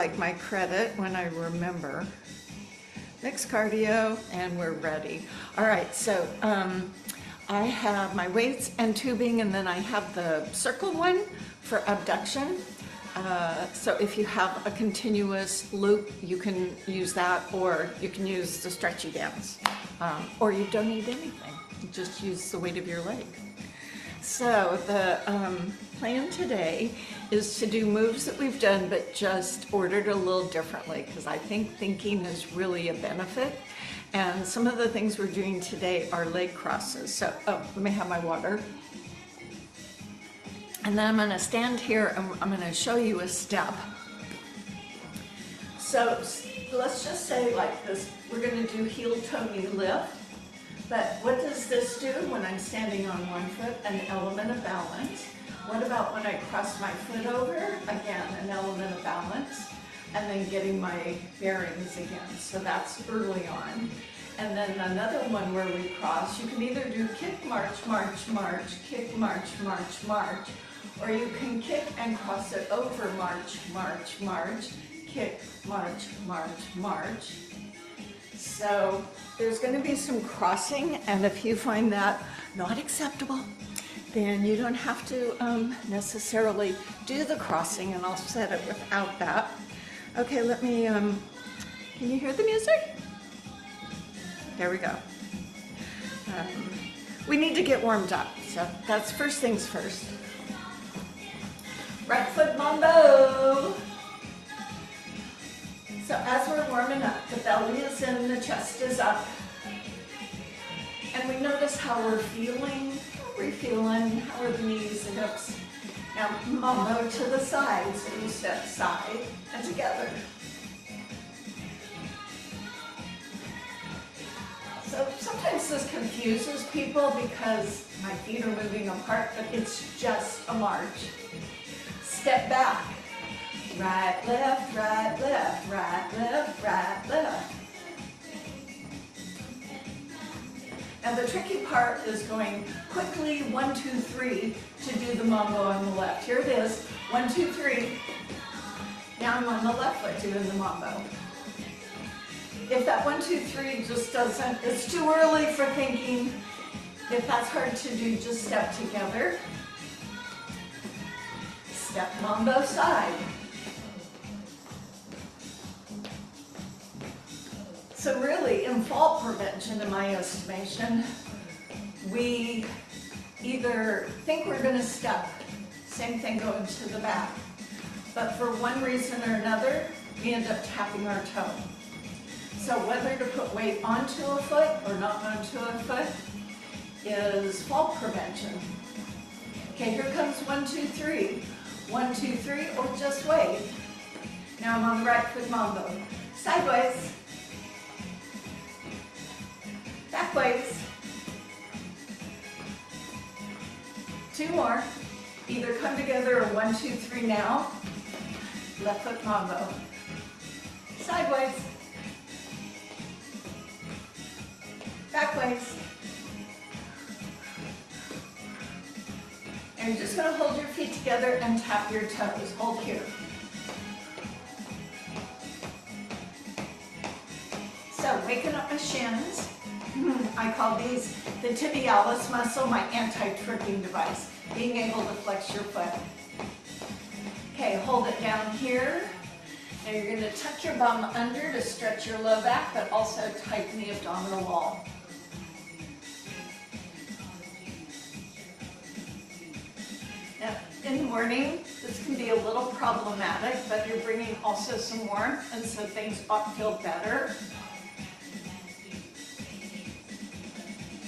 like my credit when I remember. Next cardio, and we're ready. All right, so I have my weights and tubing, and then I have the circle one for abduction. So if you have a continuous loop, you can use that, or you can use the stretchy bands, or you don't need anything. You just use the weight of your leg. So the plan today is to do moves that we've done, but just ordered a little differently, because I think thinking is really a benefit. And some of the things we're doing today are leg crosses. So, let me have my water. And then I'm going to stand here and I'm going to show you a step. So let's just say like this, we're going to do heel toe knee lift. But what does this do when I'm standing on one foot? An element of balance. What about when I cross my foot over? Again, an element of balance. And then getting my bearings again. So that's early on. And then another one where we cross, you can either do kick, march, march, march, kick, march, march, march, or you can kick and cross it over, march, march, march, kick, march, march, march. So there's going to be some crossing, and if you find that not acceptable, then you don't have to necessarily do the crossing, and I'll set it without that. Okay, let me, can you hear the music? There we go. We need to get warmed up, so that's first things first. Right foot mambo. So as we're warming up, the belly is in, the chest is up. And we notice how we're feeling. How are we feeling? How are the knees and hips? Now, mambo to the side, so you step side and together. So sometimes this confuses people because my feet are moving apart, but it's just a march. Step back. Right, left, right, left, right, left, right, left. And the tricky part is going quickly, 1, 2, 3, to do the mambo on the left. Here it is, 1, 2, 3. Now I'm on the left foot doing the mambo. If that 1, 2, 3 just doesn't, it's too early for thinking. If that's hard to do, just step together. Step mambo side. So really, in fall prevention, in my estimation, we either think we're going to step, same thing going to the back, but for one reason or another, we end up tapping our toe. So whether to put weight onto a foot or not onto a foot is fall prevention. Okay, here comes 1, 2, 3. 1, 2, 3, or just wait. Now I'm on the right foot mambo. Sideways. Backways. 2 more. Either come together or 1, 2, 3 now. Left foot mambo. Sideways. Backways. And you're just going to hold your feet together and tap your toes. Hold here. So waking up my shins. I call these the tibialis muscle, my anti-tripping device. Being able to flex your foot. Okay, hold it down here. Now you're going to tuck your bum under to stretch your low back, but also tighten the abdominal wall. Now, in the morning, this can be a little problematic, but you're bringing also some warmth, and so things ought to feel better.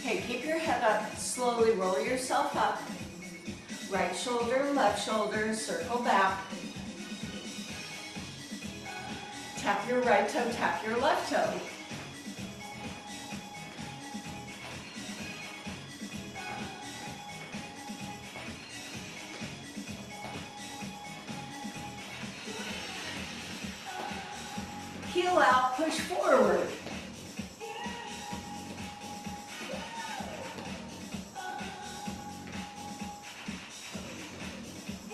Okay, keep your head up. Slowly roll yourself up. Right shoulder, left shoulder, circle back. Tap your right toe, tap your left toe. Heel out, push forward.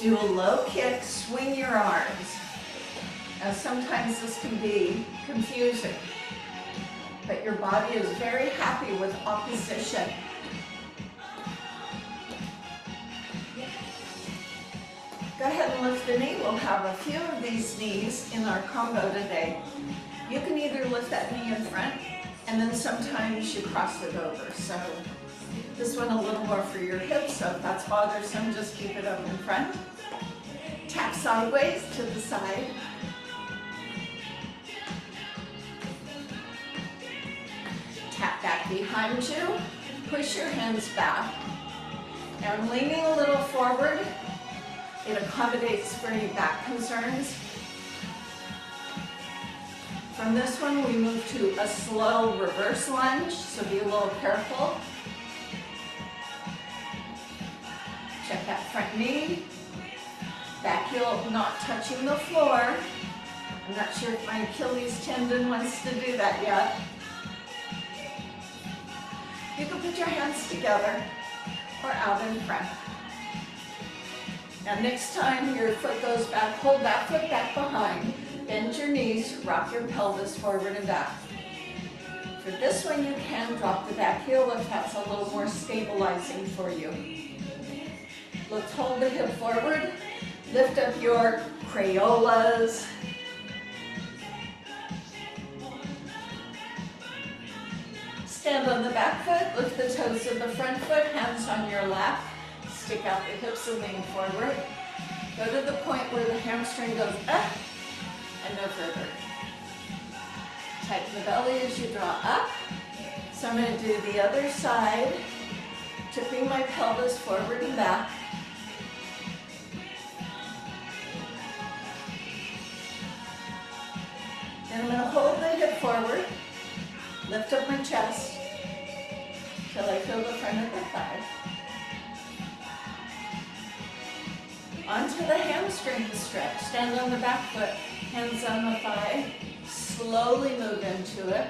Do a low kick, swing your arms. Now sometimes this can be confusing, but your body is very happy with opposition. Go ahead and lift the knee. We'll have a few of these knees in our combo today. You can either lift that knee in front, and then sometimes you cross it over. So this one a little more for your hips, so if that's bothersome, just keep it up in front. Tap sideways to the side. Tap back behind you. Push your hands back. Now I'm leaning a little forward. It accommodates for any back concerns. From this one, we move to a slow reverse lunge, so be a little careful. Check that front knee. Back heel not touching the floor. I'm not sure if my Achilles tendon wants to do that yet. You can put your hands together or out in front. Now next time your foot goes back, hold that foot back behind, bend your knees, rock your pelvis forward and back. For this one you can drop the back heel if that's a little more stabilizing for you. Let's hold the hip forward, lift up your Crayolas. Stand on the back foot, lift the toes of the front foot, hands on your lap. Stick out the hips and lean forward. Go to the point where the hamstring goes up and no further. Tighten the belly as you draw up. So I'm going to do the other side, tipping my pelvis forward and back. Then I'm going to hold the hip forward, lift up my chest till I feel the front of the thigh. Onto the hamstring stretch. Stand on the back foot, hands on the thigh. Slowly move into it.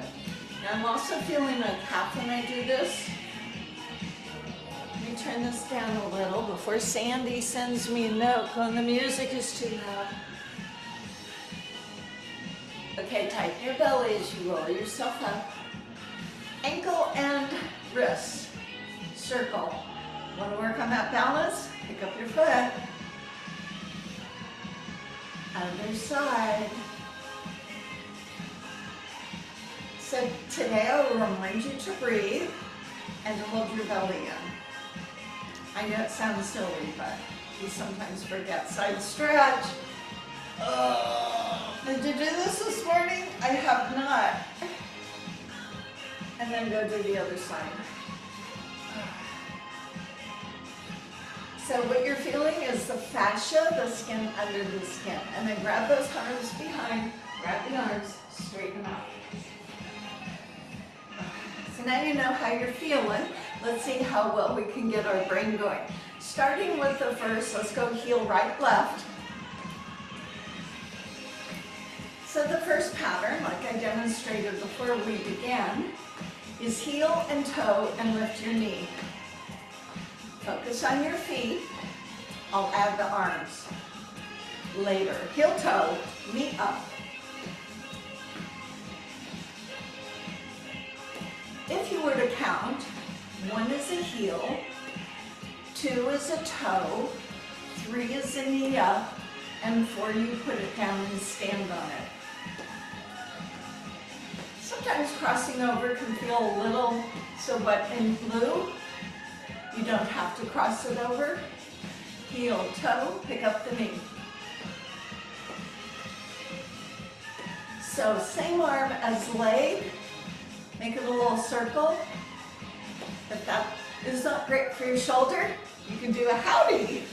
Now I'm also feeling my calf when I do this. Let me turn this down a little before Sandy sends me a note when the music is too loud. Okay, tighten your belly as you roll yourself up. Ankle and wrist. Circle. Want to work on that balance? Pick up your foot. Other side. So today I will remind you to breathe and to hold your belly in. I know it sounds silly, but you sometimes forget. Side stretch. Did you do this morning? I have not. And then go do the other side. So what you're feeling is the fascia, the skin under the skin. And then grab those arms behind, grab the arms, straighten them out. So now you know how you're feeling. Let's see how well we can get our brain going. Starting with the first, let's go heel, right, left. So the first pattern, like I demonstrated before we began, is heel and toe and lift your knee. Focus on your feet. I'll add the arms later. Heel, toe, knee up. If you were to count, 1 is a heel, 2 is a toe, 3 is a knee up, and 4 you put it down and stand on it. Sometimes crossing over can feel a little, so but in blue, you don't have to cross it over. Heel, toe, pick up the knee. So same arm as leg, make it a little circle. If that is not great for your shoulder, you can do a howdy.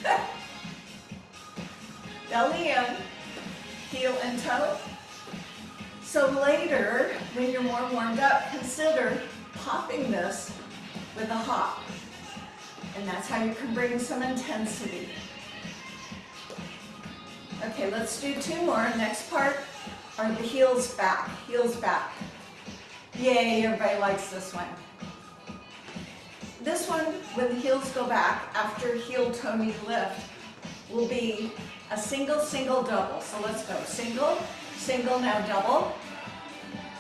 Belly in, heel and toe. So later, when you're more warmed up, consider popping this with a hop. And that's how you can bring some intensity. Okay, let's do 2 more. Next part are the heels back. Heels back. Yay, everybody likes this one. This one, when the heels go back, after heel, toe, knee lift, will be a single, single, double. So let's go. Single, single, now double.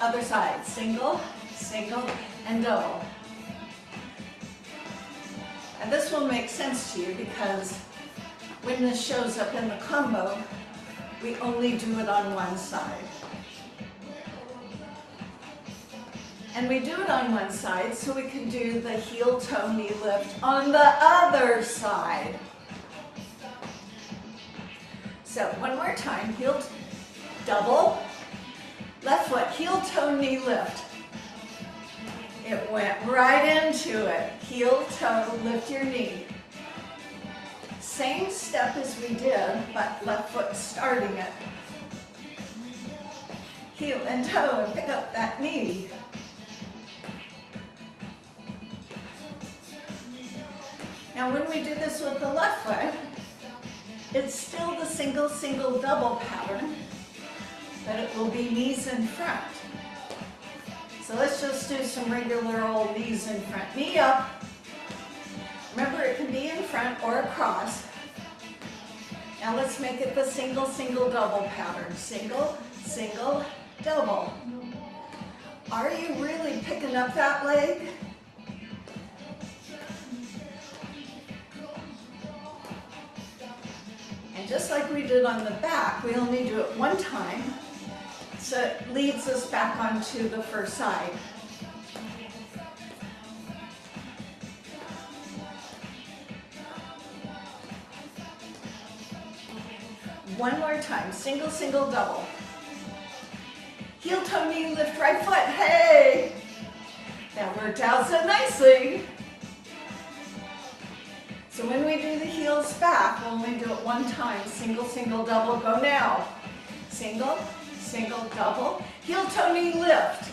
Other side, single, single, and double. And this will make sense to you because when this shows up in the combo, we only do it on one side. And we do it on one side so we can do the heel toe knee lift on the other side. So one more time, heel, double, left foot, heel toe knee lift. It went right into it. Heel toe, lift your knee. Same step as we did, but left foot starting it. Heel and toe and pick up that knee. Now when we do this with the left foot, it's still the single, single, double pattern, but it will be knees in front. So let's just do some regular old knees in front. Knee up. Remember, it can be in front or across. Now let's make it the single, single, double pattern. Single, single, double. Are you really picking up that leg? And just like we did on the back, we only do it one time. So it leads us back onto the first side. One more time, single, single, double. Heel toe knee lift right foot, hey! That worked out so nicely. So when we do the heels back, we'll only do it one time. Single, single, double, go now. Single, single, double, heel toe knee lift.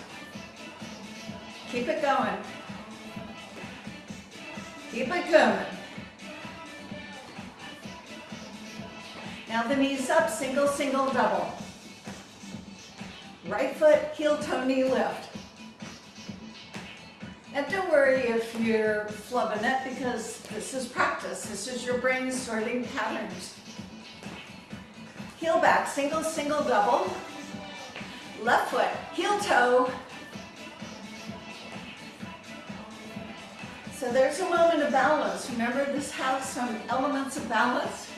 Keep it going. Keep it going. Now the knees up, single, single, double. Right foot, heel toe knee lift. And don't worry if you're flubbing it because this is practice. This is your brain sorting patterns. Heel back, single, single, double. Left foot, heel toe. So there's a moment of balance. Remember, this has some elements of balance.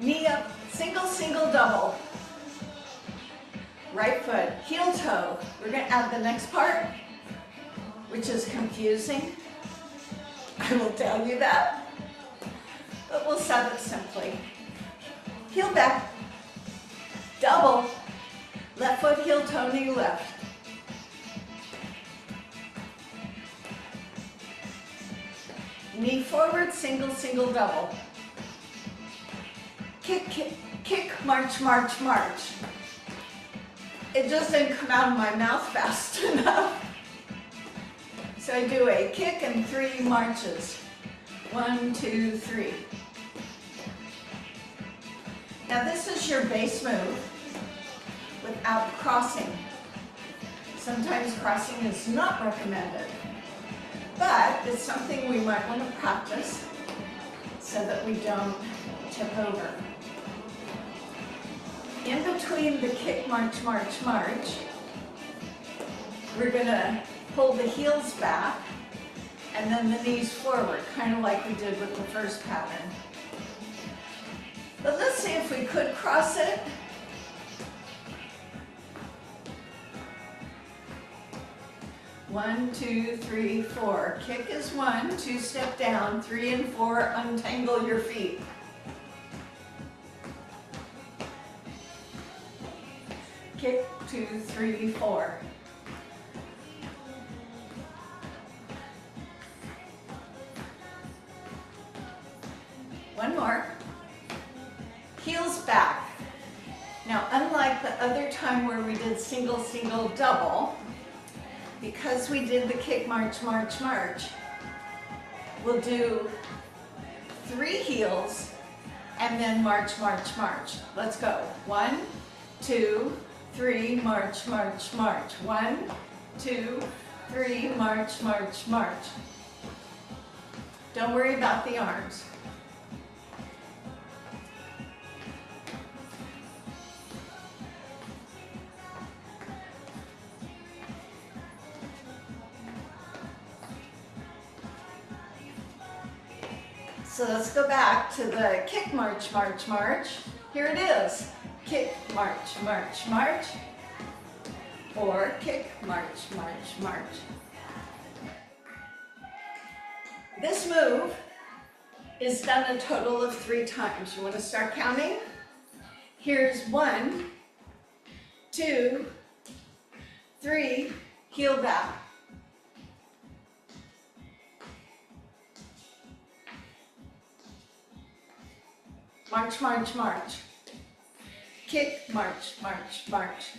Knee up, single, single, double. Right foot, heel toe. We're going to add the next part, which is confusing. I will tell you that. But we'll set it simply. Heel back, double. Left foot, heel toe, knee lift. Knee forward, single, single, double. Kick, kick, kick, march, march, march. It just didn't come out of my mouth fast enough. So I do a kick and 3 marches. 1, 2, 3. Now this is your base move without crossing. Sometimes crossing is not recommended, but it's something we might want to practice so that we don't tip over. In between the kick, march, march, march, we're going to pull the heels back and then the knees forward, kind of like we did with the first pattern. But let's see if we could cross it. One, 2, 3, 4. Kick is 1, 2 step down, 3 and 4, untangle your feet. Kick, 2, 3, 4. One more. Heels back. Now, unlike the other time where we did single, single, double, because we did the kick, march, march, march, we'll do 3 heels and then march, march, march. Let's go. 1, 2, 3, march, march, march. 1, 2, 3, march, march, march. Don't worry about the arms. So let's go back to the kick, march, march, march. Here it is. Kick, march, march, march. Or kick, march, march, march. This move is done a total of 3 times. You want to start counting? Here's 1, 2, 3, heel back. March, march, march. Kick, march, march, march.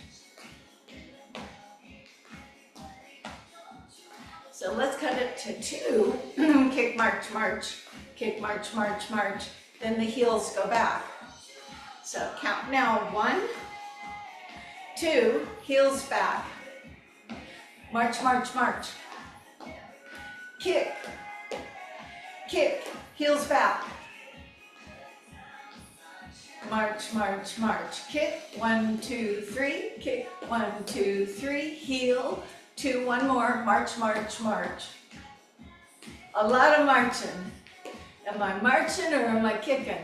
So let's cut it to 2. Kick, march, march. Kick, march, march, march. Then the heels go back. So count now. 1, 2, heels back. March, march, march. Kick, kick, heels back. March, march, march. Kick, 1, 2, 3. Kick, 1, 2, 3. Heel, 2, 1 more. March, march, march. A lot of marching. Am I marching or am I kicking?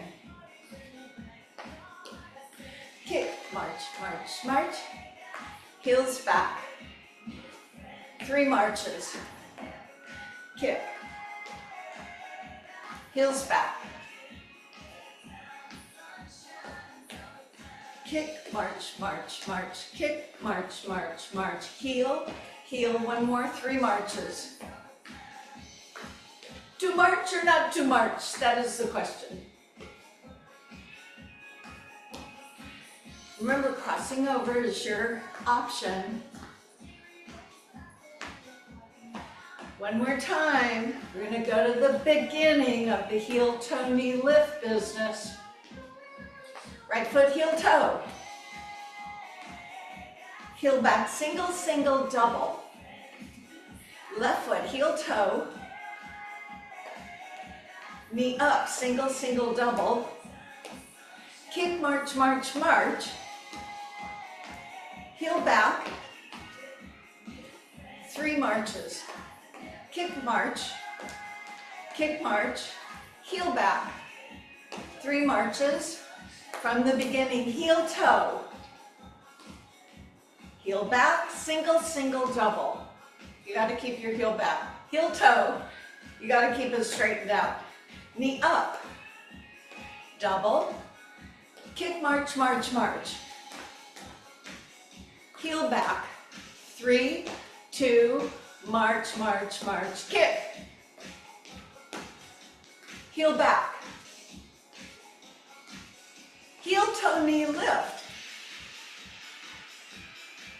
Kick, march, march, march. Heels back. 3 marches. Kick. Heels back. Kick, march, march, march. Kick, march, march, march. Heel, heel, 1 more, 3 marches. To march or not to march? That is the question. Remember, crossing over is your option. One more time. We're going to go to the beginning of the heel, toe, knee, lift business. Right foot, heel, toe. Heel back, single, single, double. Left foot, heel, toe. Knee up, single, single, double. Kick, march, march, march. Heel back. 3 marches. Kick, march. Kick, march. Heel back. 3 marches. From the beginning, heel, toe. Heel back, single, single, double. You got to keep your heel back. Heel, toe. You got to keep it straightened out. Knee up. Double. Kick, march, march, march. Heel back. 3, 2, march, march, march. Kick. Heel back. Heel, toe, knee, lift.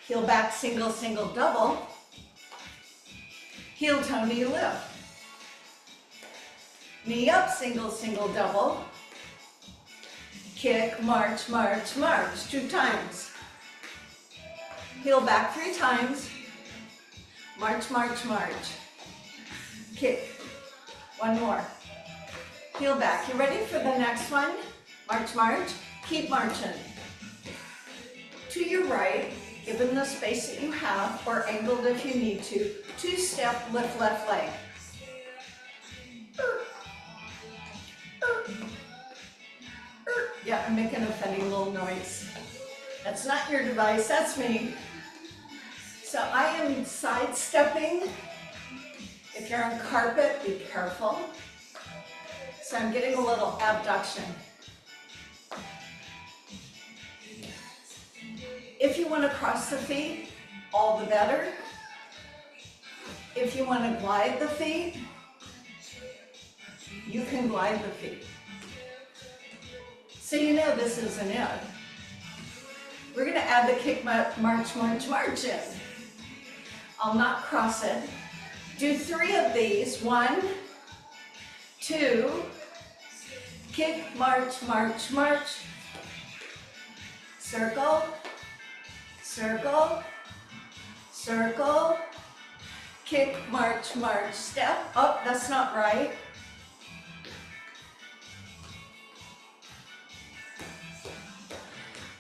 Heel back, single, single, double. Heel, toe, knee, lift. Knee up, single, single, double. Kick, march, march, march. 2 times. Heel back 3 times. March, march, march. Kick. 1 more. Heel back. You ready for the next one? March, march. Keep marching. To your right, given the space that you have, or angled if you need to, 2-step, lift left leg. Yeah, I'm making a funny little noise. That's not your device, that's me. So I am sidestepping. If you're on carpet, be careful. So I'm getting a little abduction. If you want to cross the feet, all the better. If you want to glide the feet, you can glide the feet. So you know this isn't it. We're going to add the kick, march, march, march in. I'll not cross it. Do 3 of these. 1, 2, kick, march, march, march. Circle, circle, circle. Kick, march, march, step. Oh, that's not right.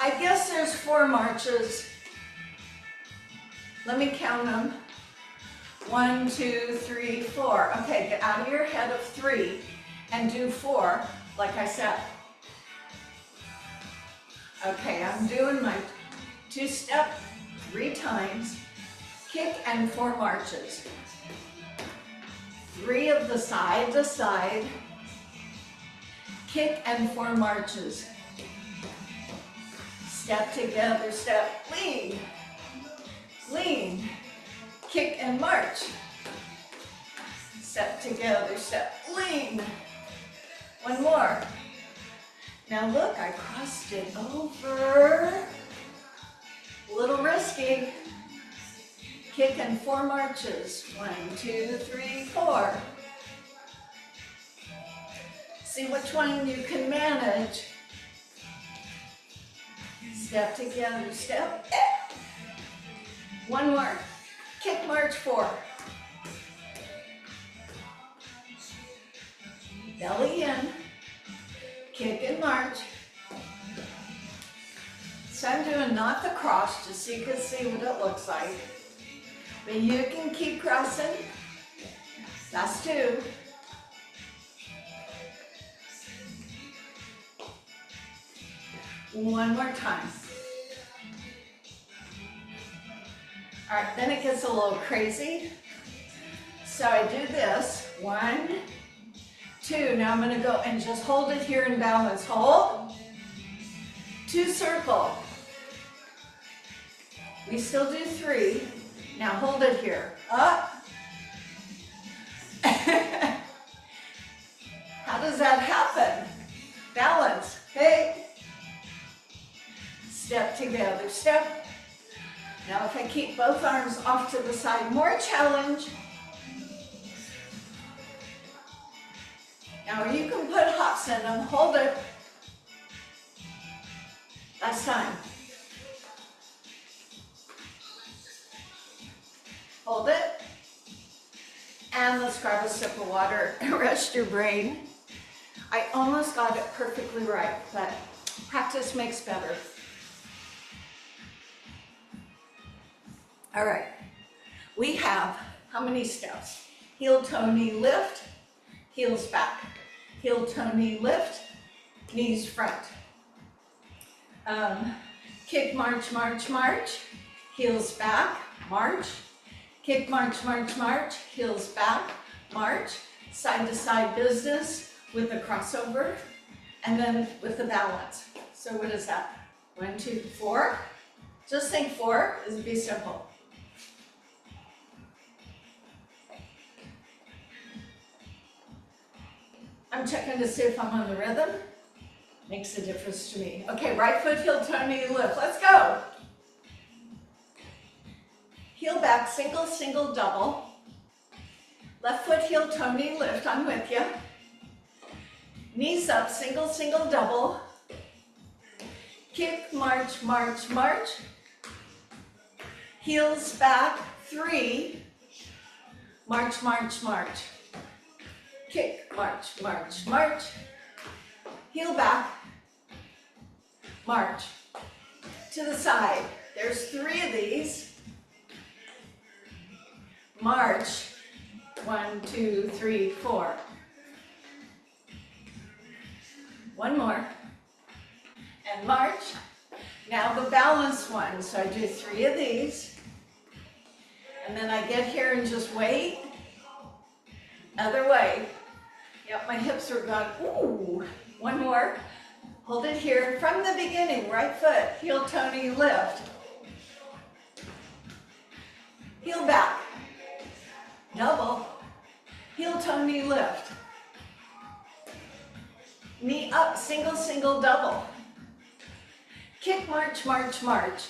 I guess there's 4 marches. Let me count them. 1, 2, 3, 4. Okay, get out of your head of 3 and do 4, like I said. Okay, I'm doing my 2-step 3 times, kick and 4 marches. 3 of the side to side, kick and 4 marches. Step together, step, lean, lean, kick and march. Step together, step, lean. One more. Now look, I crossed it over. A little risky. Kick and 4 marches. 1, 2, 3, 4. See which one you can manage. Step together, step. One more. Kick, march, 4. Belly in. Kick and march. So I'm doing not the cross, just so you can see what it looks like. But you can keep crossing. That's 2. One more time. All right, then it gets a little crazy. So I do this. 1, 2. Now I'm going to go and just hold it here and balance. Hold. 2 circle. We still do 3. Now hold it here. Up. How does that happen? Balance. Hey. Step together. Step. Now if I keep both arms off to the side, more challenge. Now you can put hops in them. Hold it. Last time. Hold it. And let's grab a sip of water and rest your brain. I almost got it perfectly right, but practice makes better. All right. We have how many steps? Heel, toe, knee, lift. Heels back. Heel, toe, knee, lift. Knees front. Kick, march, march, march. Heels back, march. Kick, march, march, march. Heels back, march. Side to side business with the crossover. And then with the balance. So what is that? 1, 2, 4. Just think 4 is be simple. I'm checking to see if I'm on the rhythm. Makes a difference to me. Okay, right foot, heel, toe, knee, lift. Let's go. Heel back, single, single, double. Left foot, heel, toe, knee, lift. I'm with you. Knees up, single, single, double. Kick, march, march, march. Heels back, 3. March, march, march. Kick, march, march, march. Heel back, march. To the side. There's 3 of these. March. 1, 2, 3, 4. One more. And march. Now the balance one. So I do 3 of these. And then I get here and just wait. Other way. Yep, my hips are gone. Ooh. One more. Hold it here from the beginning. Right foot, heel, toe, knee, lift. Heel back. Double. Heel, toe, knee, lift. Knee up, single, single, double. Kick, march, march, march.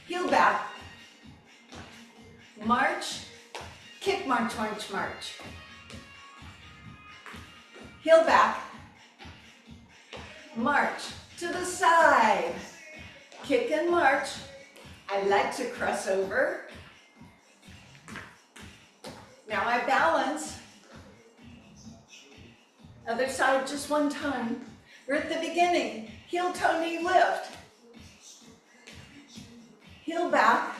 Heel back. March. Kick, march, march, march. Heel back. March to the side. Kick and march. I like to cross over. Now I balance. Other side just one time. We're at the beginning. Heel, toe, knee, lift. Heel back.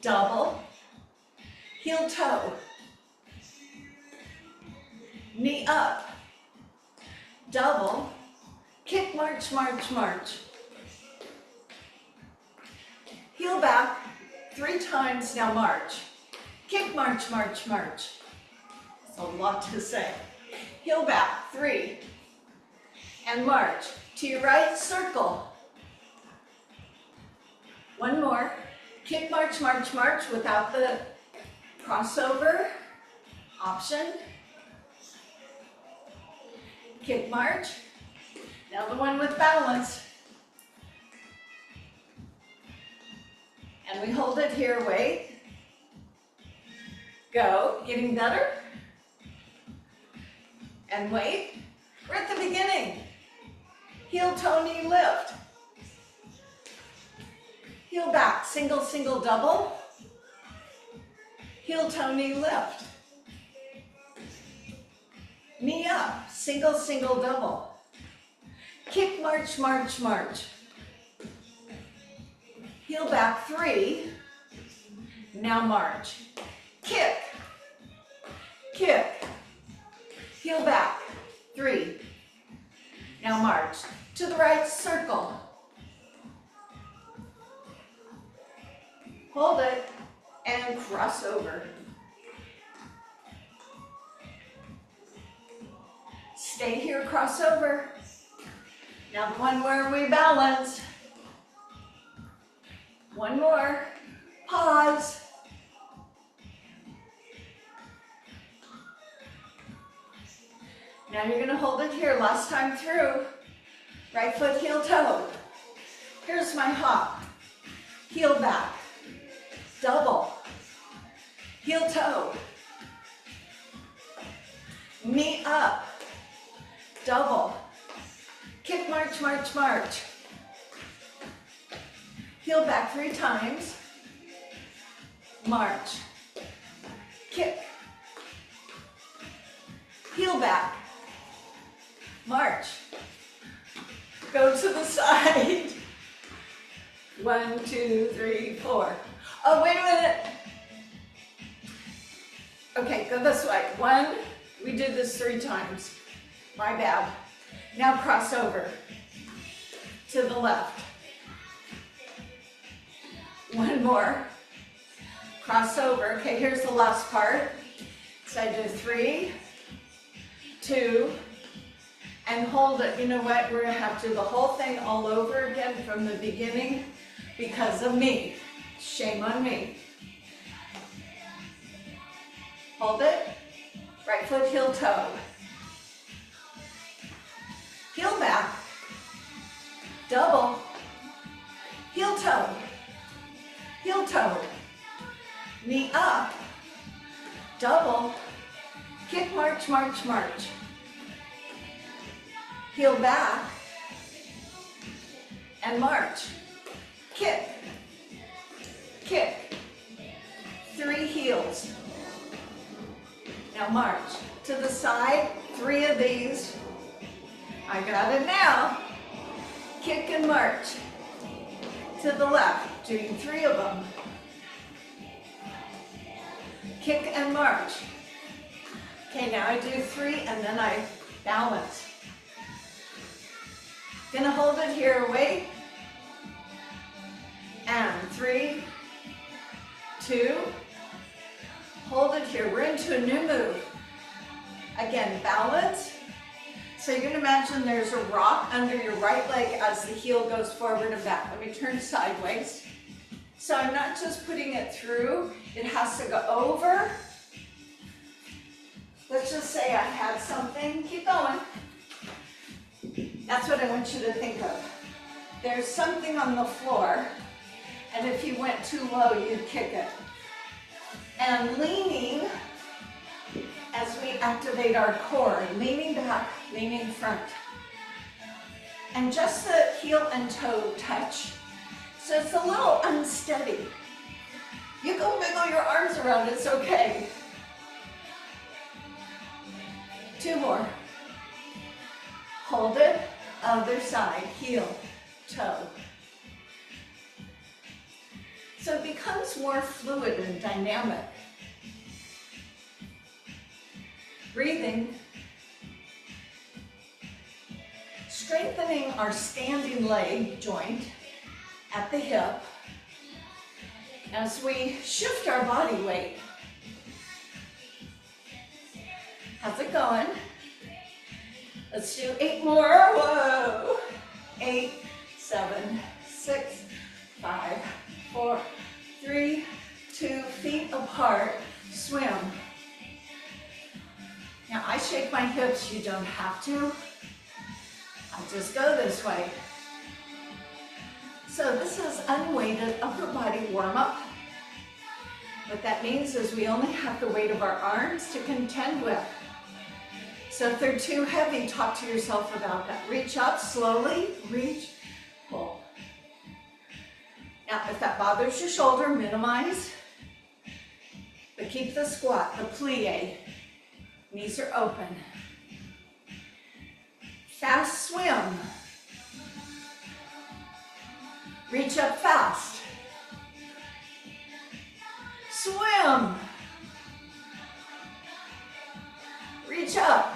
Double. Heel, toe. knee up, double, kick, march, march, march. Heel back 3 times, now march. Kick, march, march, march. That's a lot to say. Heel back, 3, and march. To your right, circle. 1 more. Kick, march, march, march without the crossover option. Kick, march. Now the one with balance. And we hold it here, wait. Go, getting better. And wait. We're at the beginning. Heel, toe, knee, lift. Heel back, single, single, double. Heel, toe, knee, lift. Knee up, single, single, double. Kick, march, march, march. Heel back, 3. Now march. Kick, kick. Heel back, 3. Now march. To the right, circle. Hold it, and cross over. Stay here, cross over. Now the one where we balance. 1 more, pause. Now you're gonna hold it here, last time through. Right foot, heel, toe. Here's my hop. Heel back, double, heel, toe. Knee up, double. Kick, march, march, march. Heel back 3 times. March. Kick. Heel back. March. Go to the side. 1, 2, 3, 4. Oh, wait a minute. Okay, go this way. 1, we did this 3 times. My bad. Now cross over to the left. 1 more. Cross over. Okay, here's the last part. So I do 3, 2, and hold it. You know what? We're going to have to do the whole thing all over again from the beginning because of me. Shame on me. Hold it. Right foot, heel, toe. Heel back. Double. Heel, toe. Heel, toe. Knee up. Double. Kick, march, march, march. Heel back. And march. Kick. Kick. 3 heels. Now march. To the side, 3 of these. I got it now. Kick and march. To the left, doing 3 of them. Kick and march. Okay, now I do 3 and then I balance. Gonna hold it here, wait. And 3, 2, hold it here. We're into a new move. Again, balance. So you can imagine there's a rock under your right leg as the heel goes forward and back. Let me turn sideways. So I'm not just putting it through, it has to go over. Let's just say I had something, keep going. That's what I want you to think of. There's something on the floor, and if you went too low, you'd kick it. And leaning, as we activate our core, leaning back, leaning front. And just the heel and toe touch. So it's a little unsteady. You can wiggle your arms around, it's okay. 2 more. Hold it, other side, heel, toe. So it becomes more fluid and dynamic. Breathing, strengthening our standing leg joint at the hip as we shift our body weight. How's it going? Let's do 8 more. Whoa. 8, 7, 6, 5, 4, 3, 2, feet apart, swim. Now I shake my hips, you don't have to. I just go this way. So this is unweighted upper body warm up. What that means is we only have the weight of our arms to contend with. So if they're too heavy, talk to yourself about that. Reach up slowly, reach, pull. Now if that bothers your shoulder, minimize. But keep the squat, the plie. Knees are open. Fast swim. Reach up fast. Swim. Reach up.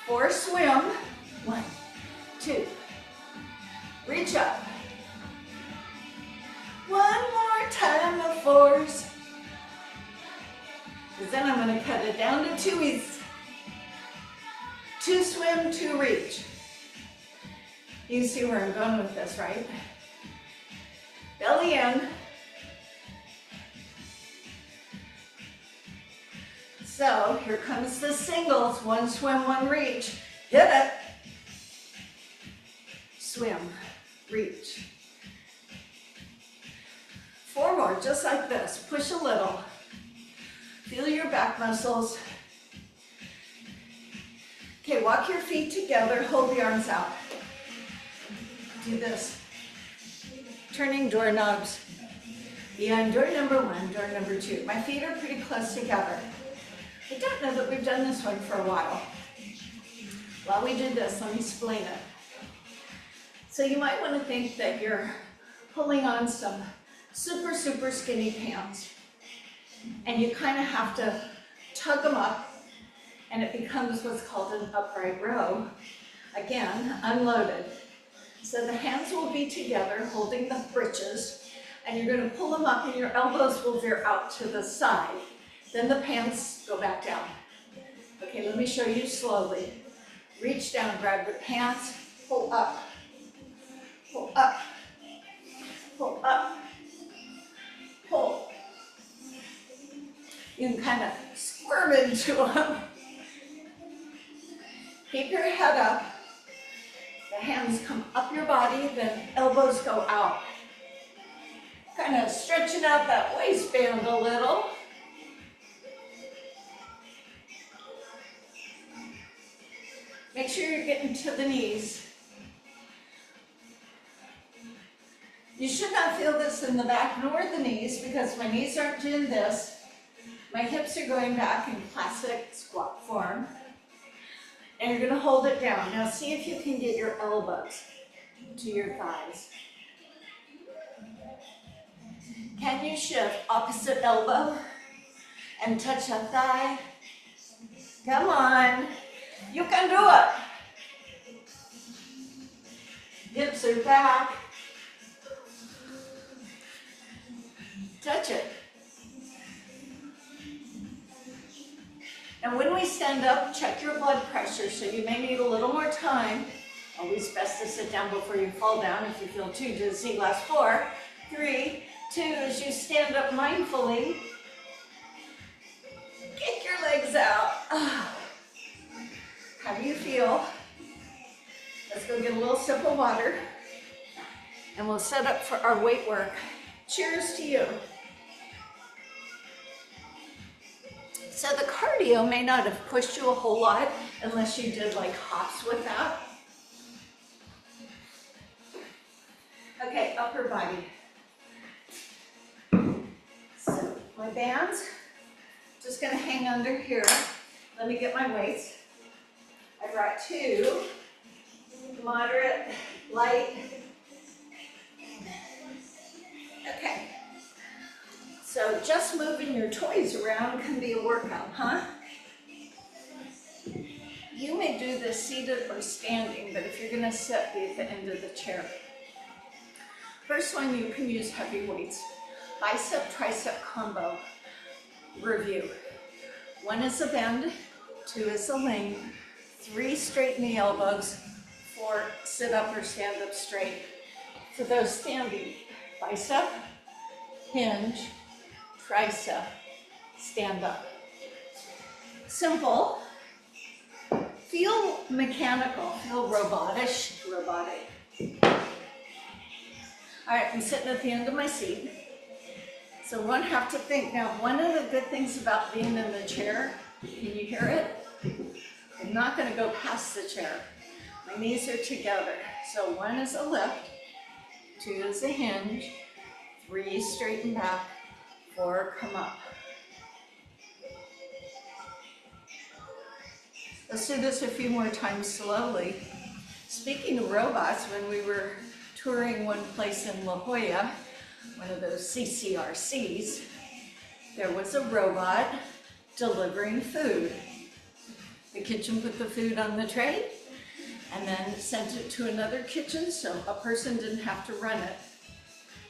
4 swim. 1, 2. Reach up. 1 more time of 4s. Because then I'm going to cut it down to 2s. 2 swim, 2 reach. You see where I'm going with this, right? Belly in. So here comes the singles. 1 swim, 1 reach. Hit it. Swim, reach. 4 more, just like this. Push a little. Feel your back muscles. Okay, walk your feet together. Hold the arms out. Do this. Turning doorknobs. Behind door number 1, door number 2. My feet are pretty close together. I don't know that we've done this one for a while. While we do this, let me explain it. So you might want to think that you're pulling on some super, super skinny pants. And you kind of have to tug them up, and it becomes what's called an upright row. Again, unloaded. So the hands will be together holding the breeches, and you're going to pull them up and your elbows will veer out to the side. Then the pants go back down. Okay, let me show you slowly. Reach down, grab the pants, pull up, pull up, pull up, pull. You can kind of squirm into them. Keep your head up. The hands come up your body, then elbows go out. Kind of stretching out that waistband a little. Make sure you're getting to the knees. You should not feel this in the back nor the knees because my knees aren't doing this. My hips are going back in classic squat form. And you're going to hold it down. Now see if you can get your elbows to your thighs. Can you shift opposite elbow and touch a thigh? Come on. You can do it. Hips are back. Touch it. Now when we stand up, check your blood pressure, so you may need a little more time. Always best to sit down before you fall down if you feel too dizzy. Last 4, 3, 2, as you stand up mindfully, kick your legs out. How do you feel? Let's go get a little sip of water, and we'll set up for our weight work. Cheers to you. So the cardio may not have pushed you a whole lot unless you did like hops with that. Okay, upper body. So my bands, just gonna hang under here. Let me get my weights. I brought 2, moderate, light. Okay. So just moving your toys around can be a workout, huh? You may do this seated or standing, but if you're gonna sit, be at the end of the chair. First one, you can use heavy weights. Bicep, tricep combo review. 1 is a bend, 2 is a lean, 3 straighten the elbows, 4 sit up or stand up straight. For those standing, bicep, hinge, tricep, stand up. Simple. Feel mechanical, feel robotic. All right, I'm sitting at the end of my seat. So one have to think. Now, one of the good things about being in the chair, can you hear it? I'm not gonna go past the chair. My knees are together. So 1 is a lift, 2 is a hinge, 3 straighten back, 4 come up. Let's do this a few more times slowly. Speaking of robots, when we were touring one place in La Jolla, one of those CCRCs, there was a robot delivering food. The kitchen put the food on the tray and then sent it to another kitchen so a person didn't have to run it.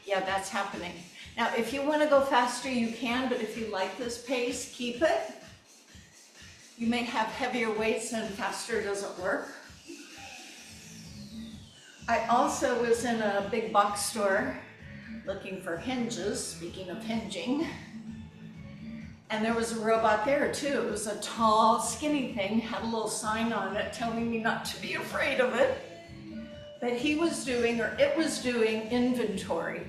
Yeah, that's happening. Now, if you want to go faster, you can, but if you like this pace, keep it. You may have heavier weights and faster doesn't work. I also was in a big box store looking for hinges, speaking of hinging, and there was a robot there too. It was a tall, skinny thing, had a little sign on it telling me not to be afraid of it. But he was doing, or it was doing, inventory.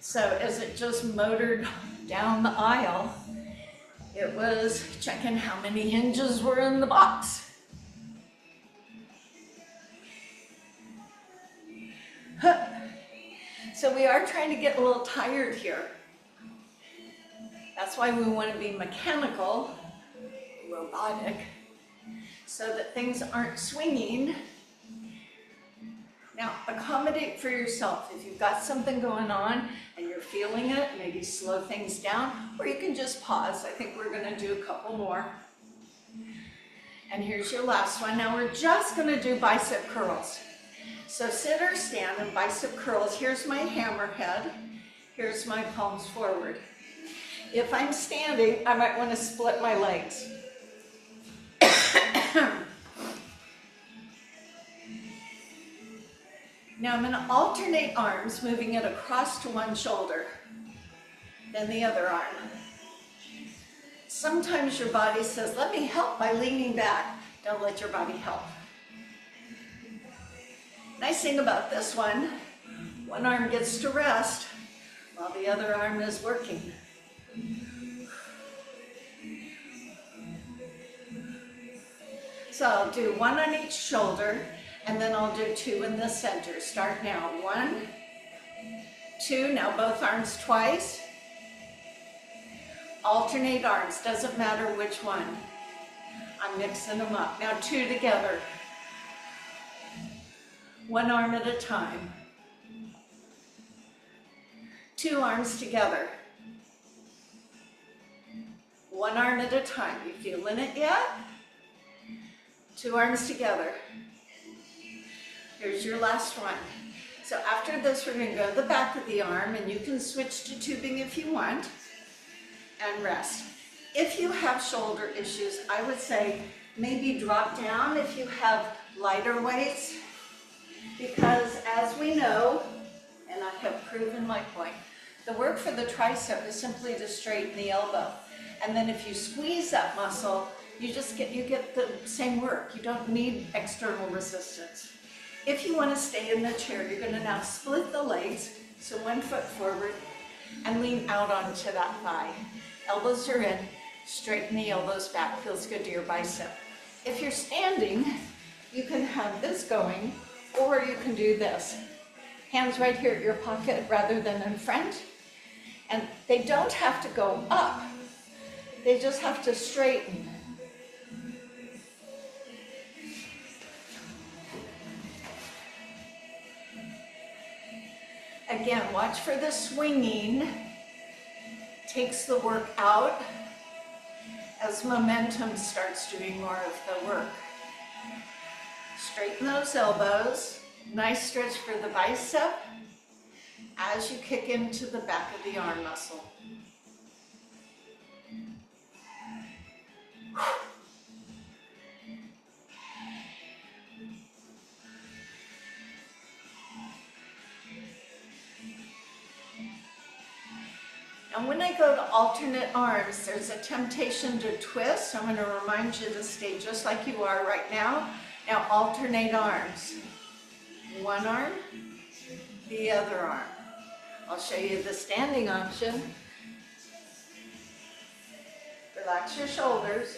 So as it just motored down the aisle, it was checking how many hinges were in the box. So we are trying to get a little tired here. That's why we want to be mechanical, robotic, so that things aren't swinging. Now, accommodate for yourself. If you've got something going on and you're feeling it, maybe slow things down, or you can just pause. I think we're gonna do a couple more. And here's your last one. Now we're just gonna do bicep curls. So sit or stand and bicep curls. Here's my hammerhead. Here's my palms forward. If I'm standing, I might wanna split my legs. Now I'm going to alternate arms, moving it across to one shoulder, then the other arm. Sometimes your body says, let me help by leaning back. Don't let your body help. Nice thing about this one arm gets to rest while the other arm is working. So I'll do 1 on each shoulder, and then I'll do 2 in the center. Start now. 1, 2, now both arms twice. Alternate arms, doesn't matter which one. I'm mixing them up. Now 2 together. 1 arm at a time. 2 arms together. 1 arm at a time. You feeling it yet? 2 arms together. Here's your last one. So after this, we're going to go to the back of the arm, and you can switch to tubing if you want, and rest. If you have shoulder issues, I would say maybe drop down if you have lighter weights, because as we know, and I have proven my point, the work for the tricep is simply to straighten the elbow. And then if you squeeze that muscle, you get the same work. You don't need external resistance. If you want to stay in the chair, you're going to now split the legs, so 1 foot forward, and lean out onto that thigh. Elbows are in, straighten the elbows back, feels good to your bicep. If you're standing, you can have this going, or you can do this. Hands right here at your pocket rather than in front. And they don't have to go up, they just have to straighten. Again, watch for the swinging. Takes the work out as momentum starts doing more of the work. Straighten those elbows. Nice stretch for the bicep as you kick into the back of the arm muscle. And when I go to alternate arms, there's a temptation to twist. I'm going to remind you to stay just like you are right now. Now alternate arms. One arm, the other arm. I'll show you the standing option. Relax your shoulders.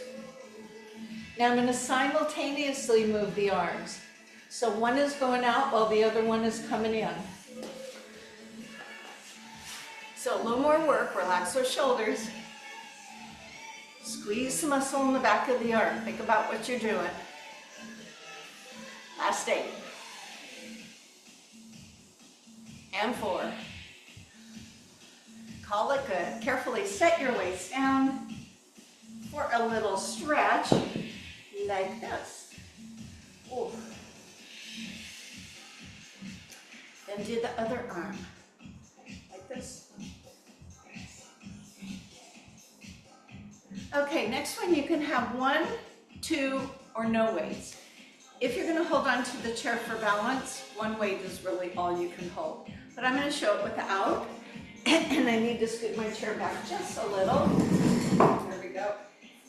Now I'm going to simultaneously move the arms. So one is going out while the other one is coming in. So a little more work, relax those shoulders. Squeeze the muscle in the back of the arm. Think about what you're doing. Last 8. And 4. Call it good. Carefully set your waist down for a little stretch like this. Ooh. Then do the other arm like this. Okay, next one you can have 1, 2, or no weights. If you're going to hold on to the chair for balance, 1 weight is really all you can hold. But I'm going to show it without, and I need to scoot my chair back just a little. There we go.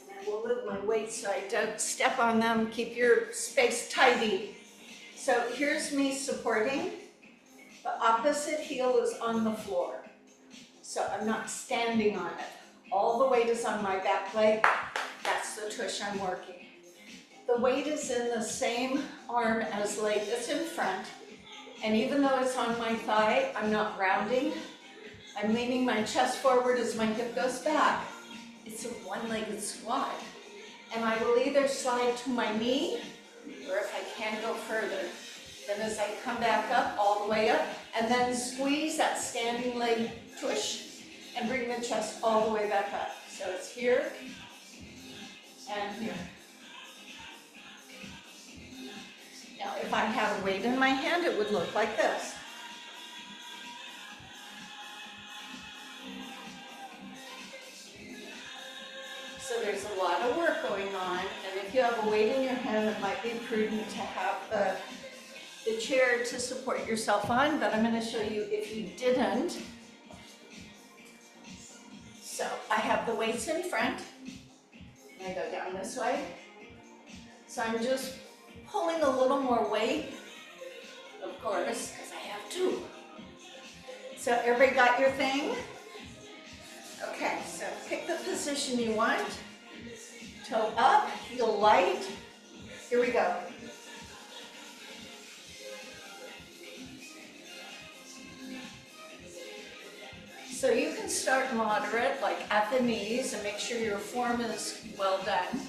And I will move my weights so I don't step on them. Keep your space tidy. So here's me supporting. The opposite heel is on the floor. So I'm not standing on it. All the weight is on my back leg. That's the tush I'm working. The weight is in the same arm as leg that's in front. And even though it's on my thigh, I'm not rounding. I'm leaning my chest forward as my hip goes back. It's a one-legged squat. And I will either slide to my knee, or if I can go further. Then as I come back up, all the way up, and then squeeze that standing leg tush and bring the chest all the way back up. So it's here and here. Now, if I had a weight in my hand, it would look like this. So there's a lot of work going on, and if you have a weight in your hand, it might be prudent to have the chair to support yourself on, but I'm going to show you if you didn't. So I have the weights in front, and I go down this way. So I'm just pulling a little more weight, of course, because I have to. So everybody got your thing? Okay, so pick the position you want. Toe up, heel light. Here we go. So you can start moderate, like at the knees, and make sure your form is well done.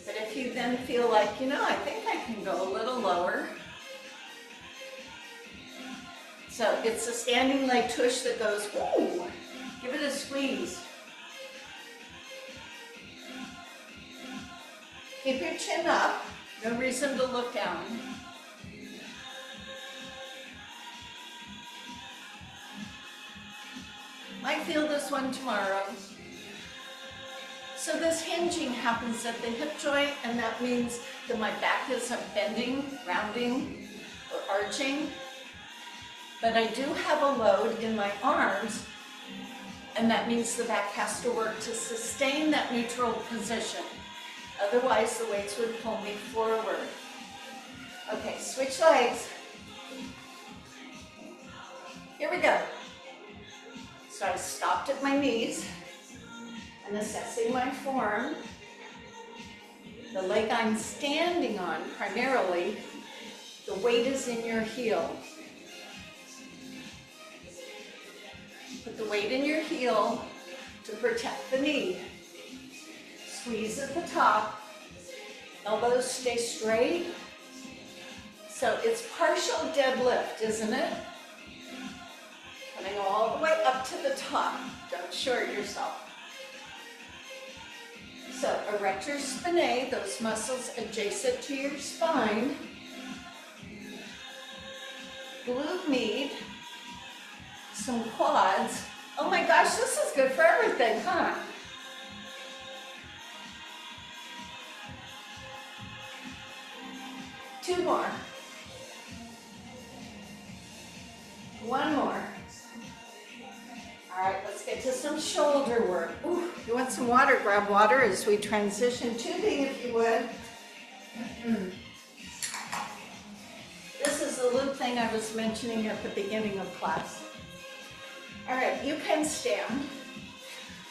But if you then feel like, I think I can go a little lower. So it's a standing leg tush that goes, ooh, give it a squeeze. Keep your chin up, no reason to look down. Might feel this one tomorrow. So this hinging happens at the hip joint, and that means that my back isn't bending, rounding, or arching. But I do have a load in my arms, and that means the back has to work to sustain that neutral position. Otherwise, the weights would pull me forward. Okay, switch legs. Here we go. So I stopped at my knees and assessing my form. The leg I'm standing on, primarily, the weight is in your heel. Put the weight in your heel to protect the knee. Squeeze at the top. Elbows stay straight. So it's partial deadlift, isn't it? Coming all the way up to the top. Don't short yourself. So erector spinae, those muscles adjacent to your spine. Glute med, some quads. Oh my gosh, this is good for everything, huh? Two more. One more. All right, let's get to some shoulder work. Ooh, you want some water? Grab water as we transition. Tubing, if you would. This is the loop thing I was mentioning at the beginning of class. All right, you can stand.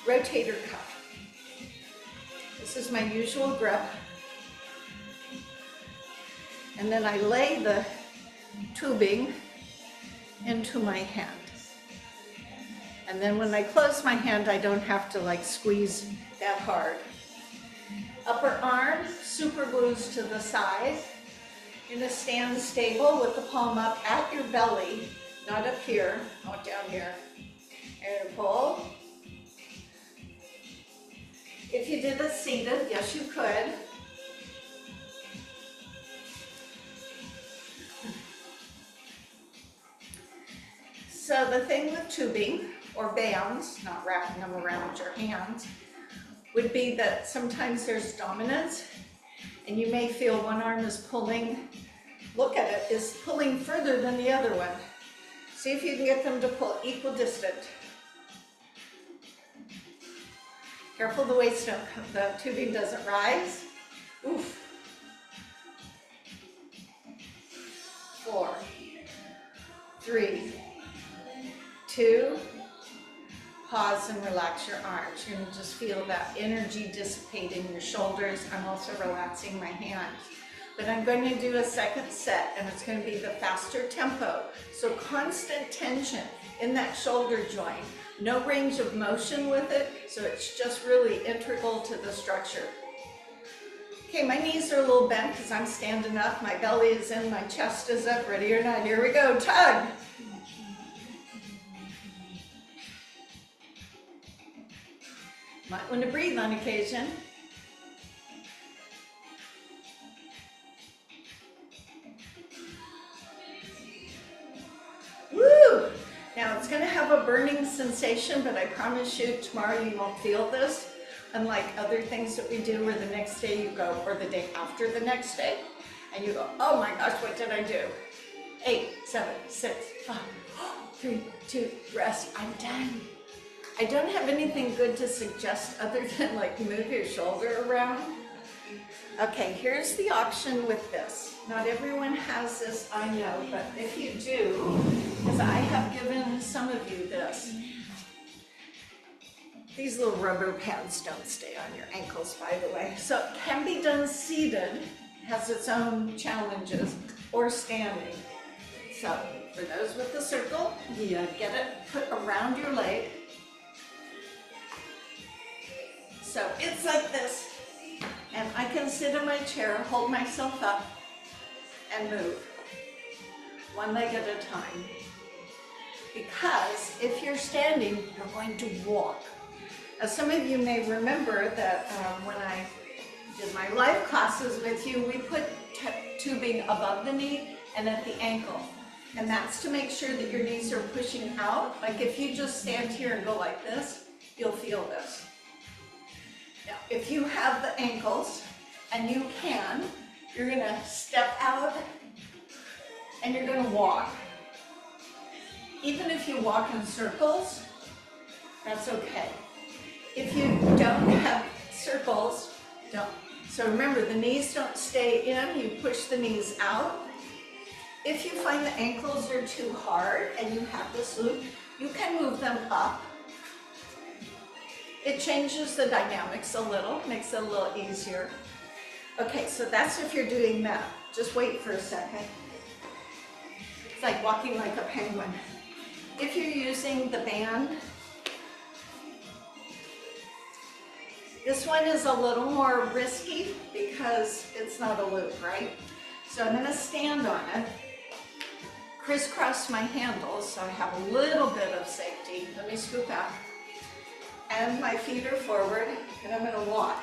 Rotator cuff. This is my usual grip. And then I lay the tubing into my hand. And then when I close my hand, I don't have to like squeeze that hard. Upper arm, super glues to the side. You're gonna stand stable with the palm up at your belly, not up here, not down here. And pull. If you did it seated, yes you could. So the thing with tubing, or bands, not wrapping them around your hands, would be that sometimes there's dominance, and you may feel one arm is pulling, look at it, is pulling further than the other one. See if you can get them to pull equidistant. Careful the waist, the tubing doesn't rise. Oof. 4, 3, 2, pause and relax your arms. You're gonna just feel that energy dissipate in your shoulders. I'm also relaxing my hands. But I'm going to do a second set, and it's going to be the faster tempo. So constant tension in that shoulder joint. No range of motion with it, so it's just really integral to the structure. Okay, my knees are a little bent because I'm standing up. My belly is in, my chest is up. Ready or not, here we go, tug. Might want to breathe on occasion. Woo! Now it's going to have a burning sensation, but I promise you tomorrow you won't feel this. Unlike other things that we do where the next day you go, or the day after the next day, and you go, oh my gosh, what did I do? 8, 7, 6, 5, 3, 2, rest, I'm done. I don't have anything good to suggest other than like move your shoulder around. Okay, here's the option with this. Not everyone has this, I know, but if you do, because I have given some of you this. These little rubber pads don't stay on your ankles, by the way. So it can be done seated, has its own challenges, or standing. So for those with the circle, you get it put around your leg. So it's like this, and I can sit in my chair, hold myself up, and move, one leg at a time. Because if you're standing, you're going to walk. As some of you may remember that when I did my live classes with you, we put tubing above the knee and at the ankle. And that's to make sure that your knees are pushing out. Like if you just stand here and go like this, you'll feel this. Now, if you have the ankles, and you can, you're gonna step out and you're gonna walk. Even if you walk in circles, that's okay. If you don't have circles, don't. So remember, the knees don't stay in, you push the knees out. If you find the ankles are too hard and you have this loop, you can move them up. It changes the dynamics a little, makes it a little easier. Okay, so that's if you're doing that. Just wait for a second. It's like walking like a penguin. If you're using the band, this one is a little more risky because it's not a loop, right? So I'm gonna stand on it, crisscross my handles so I have a little bit of safety. Let me scoop out. And my feet are forward, and I'm gonna walk.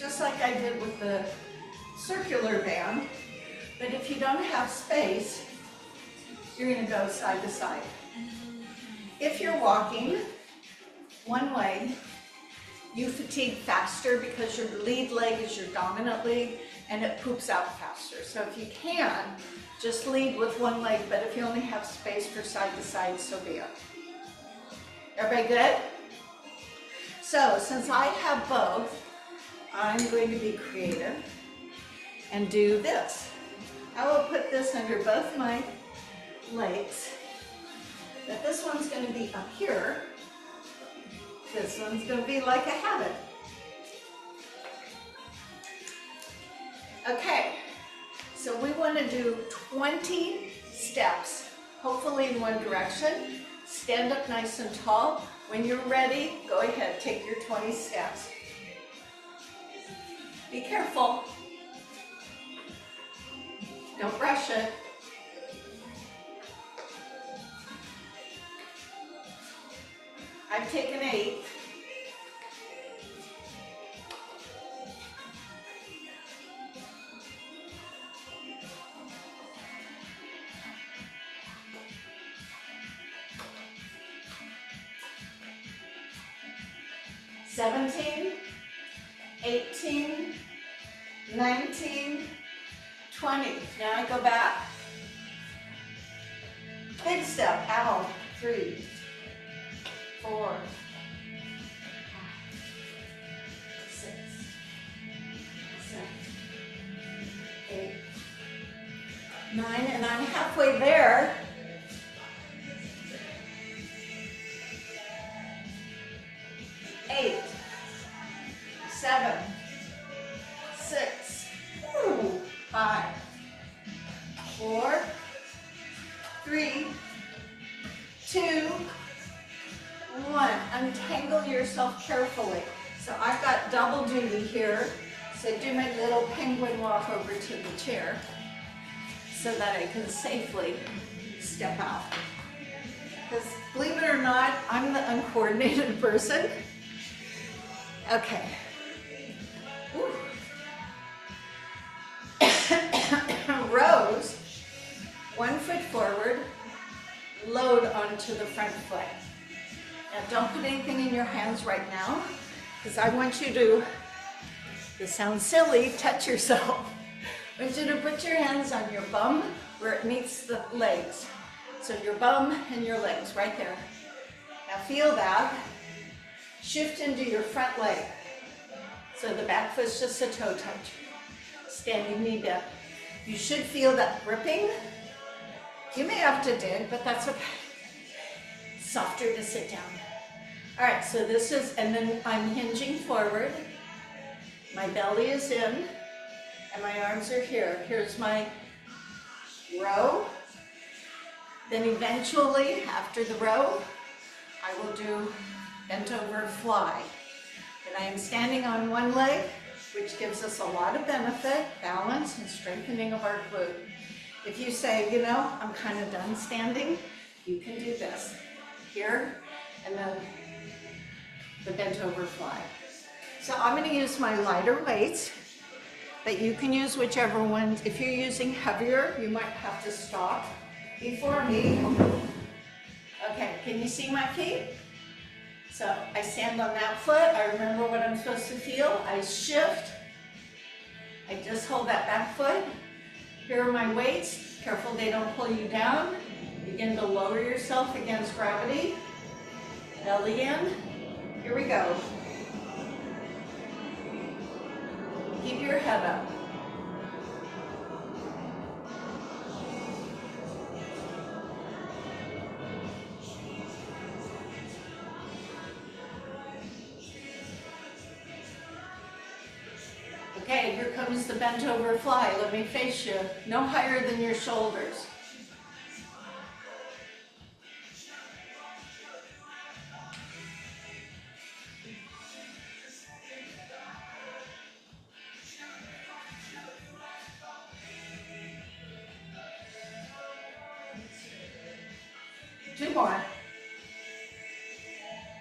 just like I did with the circular band. But if you don't have space, you're going to go side to side. If you're walking one way, you fatigue faster because your lead leg is your dominant leg and it poops out faster. So if you can, just lead with one leg, but if you only have space for side to side, so be it. Everybody good? So since I have both, I'm going to be creative and do this. I will put this under both my legs, but this one's going to be up here. This one's going to be like a habit. Okay, so we want to do 20 steps, hopefully in one direction. Stand up nice and tall. When you're ready, go ahead, take your 20 steps. Be careful. Don't rush it. I've taken 8. $17, $18, $19, $20. Now I go back. Big step out. 3, 4, 5, 6, 7, 8, 9, and I'm halfway there. 8, 7, 6, 5, 4, 3, 2, 1. Untangle yourself carefully. So I've got double duty here. So do my little penguin walk over to the chair so that I can safely step out. Because believe it or not, I'm the uncoordinated person. Okay. Rows, 1 foot forward, load onto the front foot. Now don't put anything in your hands right now, because I want you to, this sounds silly, touch yourself. I want you to put your hands on your bum where it meets the legs. So your bum and your legs right there. Now feel that. Shift into your front leg. So the back foot's just a toe touch. Standing knee bend. You should feel that gripping. You may have to dig, but that's okay. Softer to sit down. All right, so this is, and then I'm hinging forward. My belly is in, and my arms are here. Here's my row. Then eventually, after the row, I will do bent over fly. And I am standing on one leg, which gives us a lot of benefit, balance, and strengthening of our glute. If you say, you know, I'm kind of done standing, you can do this. Here, and then the bent over fly. So I'm going to use my lighter weights, but you can use whichever ones. If you're using heavier, you might have to stop before me. Okay, can you see my feet? So I stand on that foot. I remember what I'm supposed to feel. I shift. I just hold that back foot. Here are my weights. Careful they don't pull you down. Begin to lower yourself against gravity. Belly in. Here we go. Keep your head up. Okay, here comes the bent over fly. Let me face you. No higher than your shoulders. Two more.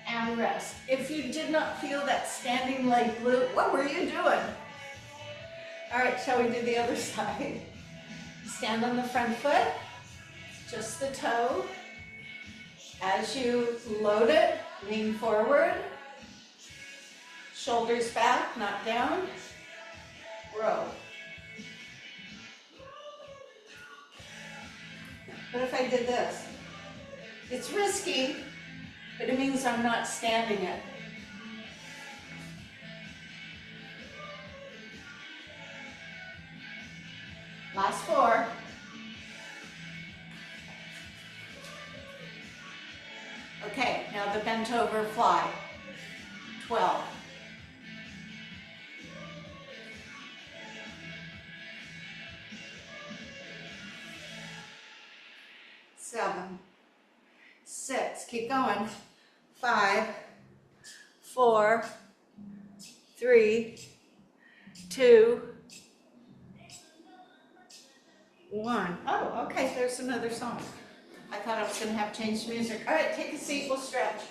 And my rest. If you did not feel that standing leg glute, what were you doing? All right, shall we do the other side? Stand on the front foot, just the toe. As you load it, lean forward, shoulders back, not down, row. What if I did this? It's risky, but it means I'm not standing it. Last 4. Okay, now the bent over fly. 12. 7, 6, keep going. 5, 4, 3, 2, 1. Oh, okay, there's another song. I thought I was going to have changed music. All right, take a seat, we'll stretch.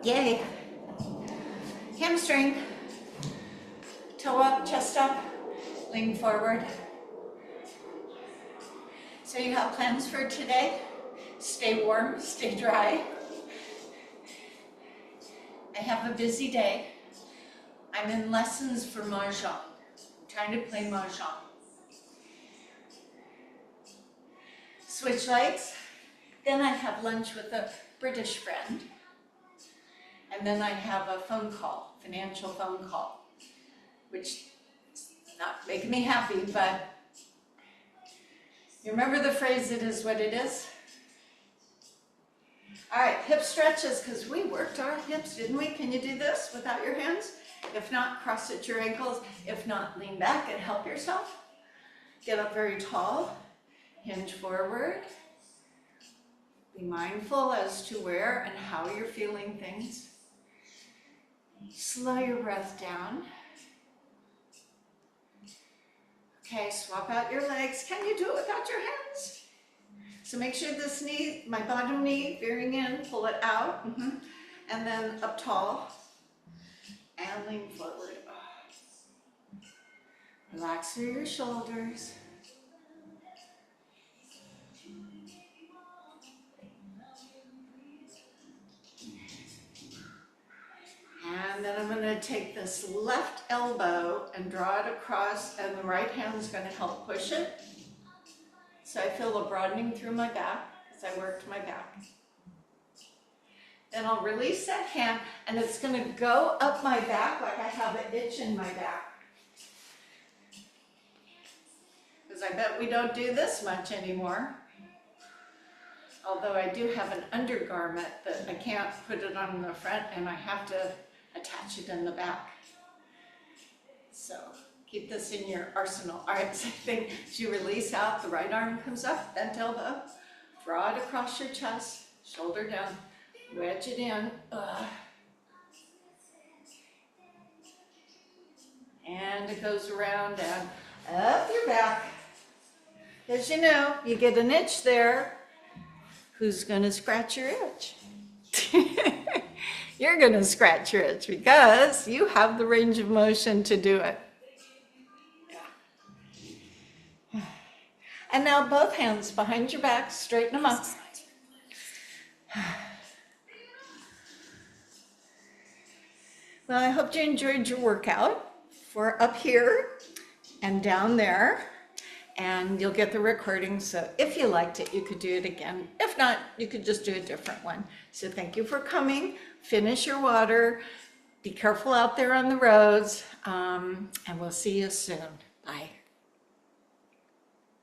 Yay. Hamstring. Toe up, chest up, lean forward. So you have plans for today? Stay warm, stay dry. I have a busy day. I'm in lessons for Mahjong. I'm trying to play Mahjong. Switch legs. Then I have lunch with a British friend. And then I have a phone call, financial phone call, which is not making me happy, but you remember the phrase, it is what it is? All right, hip stretches, because we worked our hips, didn't we? Can you do this without your hands? If not, cross at your ankles. If not, lean back and help yourself. Get up very tall. Hinge forward. Be mindful as to where and how you're feeling things. Slow your breath down. Okay, swap out your legs. Can you do it without your hands? So make sure this knee, my bottom knee, veering in, pull it out. And then up tall. And lean forward. Relax through your shoulders. And then I'm going to take this left elbow and draw it across, and the right hand is going to help push it. So I feel a broadening through my back as I worked my back. Then I'll release that hand, and it's going to go up my back like I have an itch in my back. Because I bet we don't do this much anymore. Although I do have an undergarment that I can't put it on the front, and I have to attach it in the back. So keep this in your arsenal. All right, same thing. As you release out, the right arm comes up, bent elbow, draw it across your chest, shoulder down, wedge it in. And it goes around and up your back. As you know, you get an itch there. Who's gonna scratch your itch? You're going to scratch your itch because you have the range of motion to do it. Yeah. And now both hands behind your back, straighten them up. Well, I hope you enjoyed your workout for up here and down there. And you'll get the recording, so if you liked it, you could do it again. If not, you could just do a different one. So thank you for coming. Finish your water. Be careful out there on the roads, and we'll see you soon. Bye.